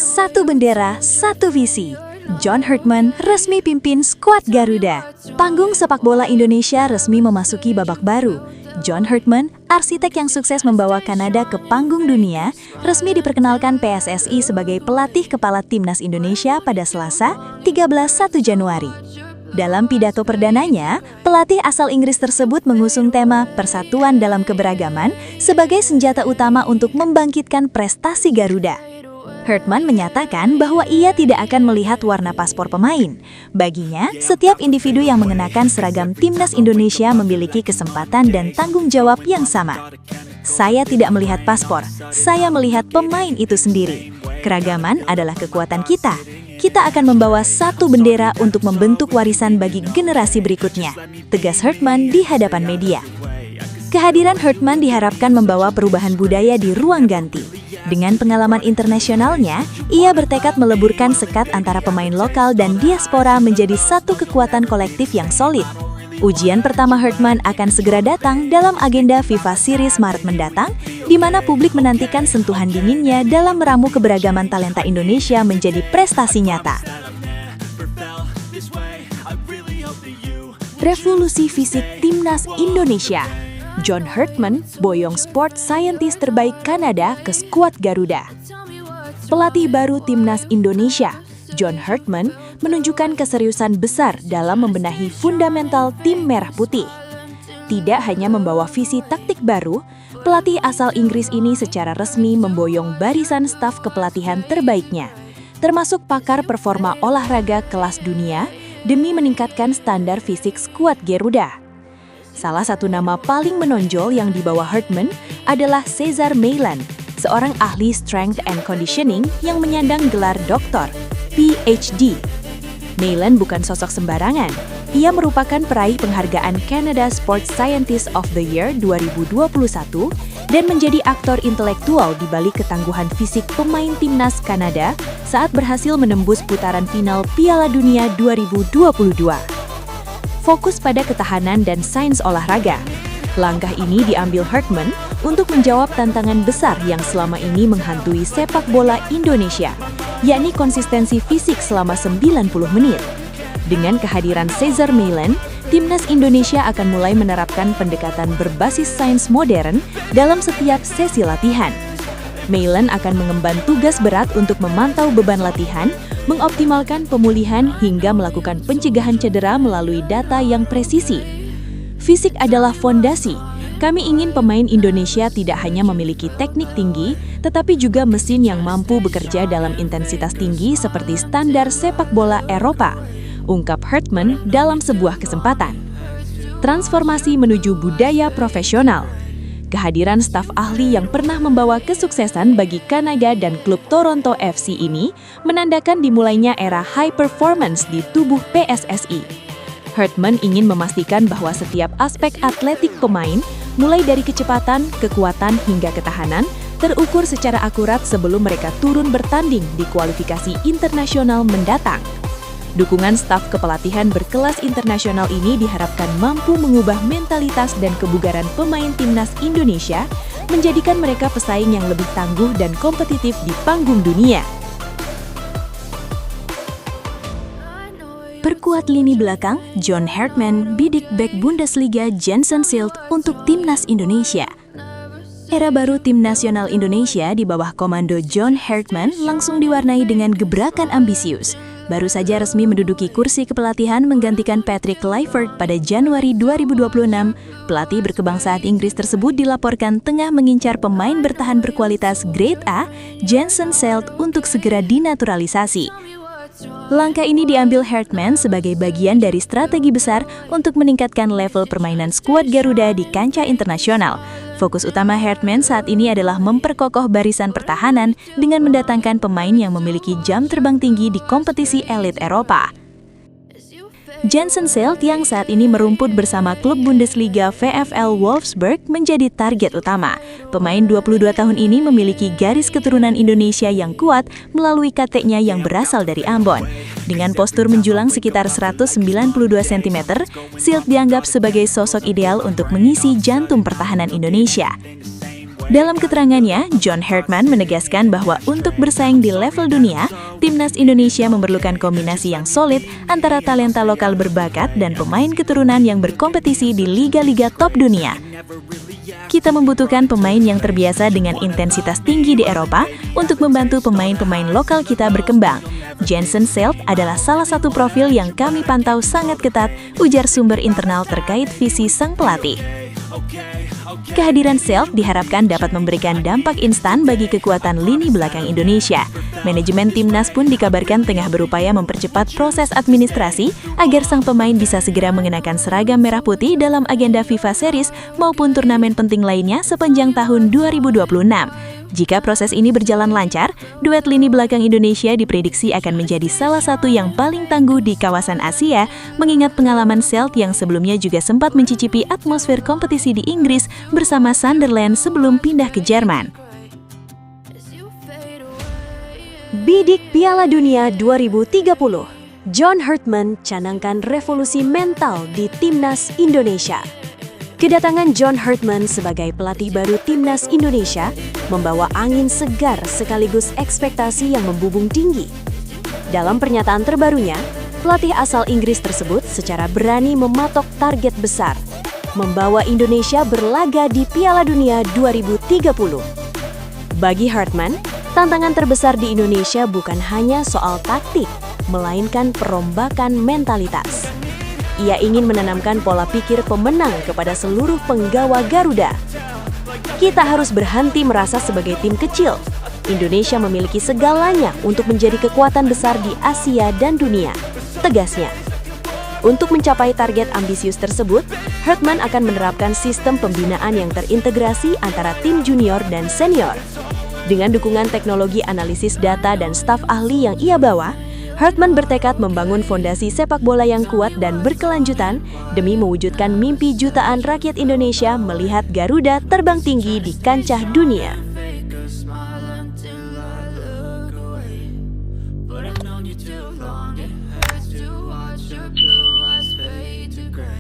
Satu bendera, satu visi. John Herdman resmi pimpin skuad Garuda. Panggung sepak bola Indonesia resmi memasuki babak baru. John Herdman, arsitek yang sukses membawa Kanada ke panggung dunia, resmi diperkenalkan PSSI sebagai pelatih kepala Timnas Indonesia pada Selasa, 13 Januari. Dalam pidato perdananya, pelatih asal Inggris tersebut mengusung tema persatuan dalam keberagaman sebagai senjata utama untuk membangkitkan prestasi Garuda. Herdman menyatakan bahwa ia tidak akan melihat warna paspor pemain. Baginya, setiap individu yang mengenakan seragam Timnas Indonesia memiliki kesempatan dan tanggung jawab yang sama. Saya tidak melihat paspor, saya melihat pemain itu sendiri. Keragaman adalah kekuatan kita. Kita akan membawa satu bendera untuk membentuk warisan bagi generasi berikutnya, tegas Herdman di hadapan media. Kehadiran Herdman diharapkan membawa perubahan budaya di ruang ganti. Dengan pengalaman internasionalnya, ia bertekad meleburkan sekat antara pemain lokal dan diaspora menjadi satu kekuatan kolektif yang solid. Ujian pertama Herdman akan segera datang dalam agenda FIFA Series Maret mendatang, di mana publik menantikan sentuhan dinginnya dalam meramu keberagaman talenta Indonesia menjadi prestasi nyata. Revolusi fisik Timnas Indonesia. John Herdman boyong sport scientist terbaik Kanada ke skuad Garuda. Pelatih baru Timnas Indonesia, John Herdman, menunjukkan keseriusan besar dalam membenahi fundamental tim merah putih. Tidak hanya membawa visi taktik baru, pelatih asal Inggris ini secara resmi memboyong barisan staf kepelatihan terbaiknya, termasuk pakar performa olahraga kelas dunia, demi meningkatkan standar fisik skuad Garuda. Salah satu nama paling menonjol yang dibawa Herdman adalah Cesar Meilan, seorang ahli strength and conditioning yang menyandang gelar doktor, PhD. Meilan bukan sosok sembarangan. Ia merupakan peraih penghargaan Canada Sports Scientist of the Year 2021 dan menjadi aktor intelektual di balik ketangguhan fisik pemain timnas Kanada saat berhasil menembus putaran final Piala Dunia 2022. Fokus pada ketahanan dan sains olahraga. Langkah ini diambil Herdman untuk menjawab tantangan besar yang selama ini menghantui sepak bola Indonesia, yakni konsistensi fisik selama 90 menit. Dengan kehadiran Cesar Meilan, Timnas Indonesia akan mulai menerapkan pendekatan berbasis sains modern dalam setiap sesi latihan. Meilan akan mengemban tugas berat untuk memantau beban latihan, mengoptimalkan pemulihan hingga melakukan pencegahan cedera melalui data yang presisi. Fisik adalah fondasi. Kami ingin pemain Indonesia tidak hanya memiliki teknik tinggi, tetapi juga mesin yang mampu bekerja dalam intensitas tinggi seperti standar sepak bola Eropa, ungkap Herdman dalam sebuah kesempatan. Transformasi menuju budaya profesional. Kehadiran staf ahli yang pernah membawa kesuksesan bagi Kanada dan klub Toronto FC ini menandakan dimulainya era high performance di tubuh PSSI. Herdman ingin memastikan bahwa setiap aspek atletik pemain, mulai dari kecepatan, kekuatan, hingga ketahanan, terukur secara akurat sebelum mereka turun bertanding di kualifikasi internasional mendatang. Dukungan staf kepelatihan berkelas internasional ini diharapkan mampu mengubah mentalitas dan kebugaran pemain Timnas Indonesia, menjadikan mereka pesaing yang lebih tangguh dan kompetitif di panggung dunia. Perkuat lini belakang, John Herdman bidik bek Bundesliga Jensen Silt untuk Timnas Indonesia. Era baru Tim Nasional Indonesia di bawah komando John Herdman langsung diwarnai dengan gebrakan ambisius. Baru saja resmi menduduki kursi kepelatihan menggantikan Patrick Kluivert pada Januari 2026, pelatih berkebangsaan Inggris tersebut dilaporkan tengah mengincar pemain bertahan berkualitas Grade A, Jensen Silt, untuk segera dinaturalisasi. Langkah ini diambil Herdman sebagai bagian dari strategi besar untuk meningkatkan level permainan skuad Garuda di kancah internasional. Fokus utama Herdman saat ini adalah memperkokoh barisan pertahanan dengan mendatangkan pemain yang memiliki jam terbang tinggi di kompetisi elit Eropa. Jensen Silt yang saat ini merumput bersama klub Bundesliga VfL Wolfsburg menjadi target utama. Pemain 22 tahun ini memiliki garis keturunan Indonesia yang kuat melalui kakeknya yang berasal dari Ambon. Dengan postur menjulang sekitar 192 cm, Silt dianggap sebagai sosok ideal untuk mengisi jantung pertahanan Indonesia. Dalam keterangannya, John Hartman menegaskan bahwa untuk bersaing di level dunia, Timnas Indonesia memerlukan kombinasi yang solid antara talenta lokal berbakat dan pemain keturunan yang berkompetisi di liga-liga top dunia. Kita membutuhkan pemain yang terbiasa dengan intensitas tinggi di Eropa untuk membantu pemain-pemain lokal kita berkembang. JensenSelt adalah salah satu profil yang kami pantau sangat ketat, ujar sumber internal terkait visi sang pelatih. KehadiranSelt diharapkan dapat memberikan dampak instan bagi kekuatan lini belakang Indonesia. Manajemen timnas pun dikabarkan tengah berupaya mempercepat proses administrasi agar sang pemain bisa segera mengenakan seragam merah putih dalam agenda FIFA Series maupun turnamen penting lainnya sepanjang tahun 2026. Jika proses ini berjalan lancar, duet lini belakang Indonesia diprediksi akan menjadi salah satu yang paling tangguh di kawasan Asia, mengingat pengalamanSelt yang sebelumnya juga sempat mencicipi atmosfer kompetisi di Inggris bersama Sunderland sebelum pindah ke Jerman. Bidik Piala Dunia 2030, John Hartman canangkan revolusi mental di Timnas Indonesia. Kedatangan John Hartman sebagai pelatih baru Timnas Indonesia membawa angin segar sekaligus ekspektasi yang membubung tinggi. Dalam pernyataan terbarunya, pelatih asal Inggris tersebut secara berani mematok target besar, membawa Indonesia berlaga di Piala Dunia 2030. Bagi Hartman, tantangan terbesar di Indonesia bukan hanya soal taktik, melainkan perombakan mentalitas. Ia ingin menanamkan pola pikir pemenang kepada seluruh penggawa Garuda. Kita harus berhenti merasa sebagai tim kecil. Indonesia memiliki segalanya untuk menjadi kekuatan besar di Asia dan dunia, tegasnya. Untuk mencapai target ambisius tersebut, Hartman akan menerapkan sistem pembinaan yang terintegrasi antara tim junior dan senior. Dengan dukungan teknologi analisis data dan staf ahli yang ia bawa, Hartman bertekad membangun fondasi sepak bola yang kuat dan berkelanjutan demi mewujudkan mimpi jutaan rakyat Indonesia melihat Garuda terbang tinggi di kancah dunia. But I've known you too long, it hurts to watch your blue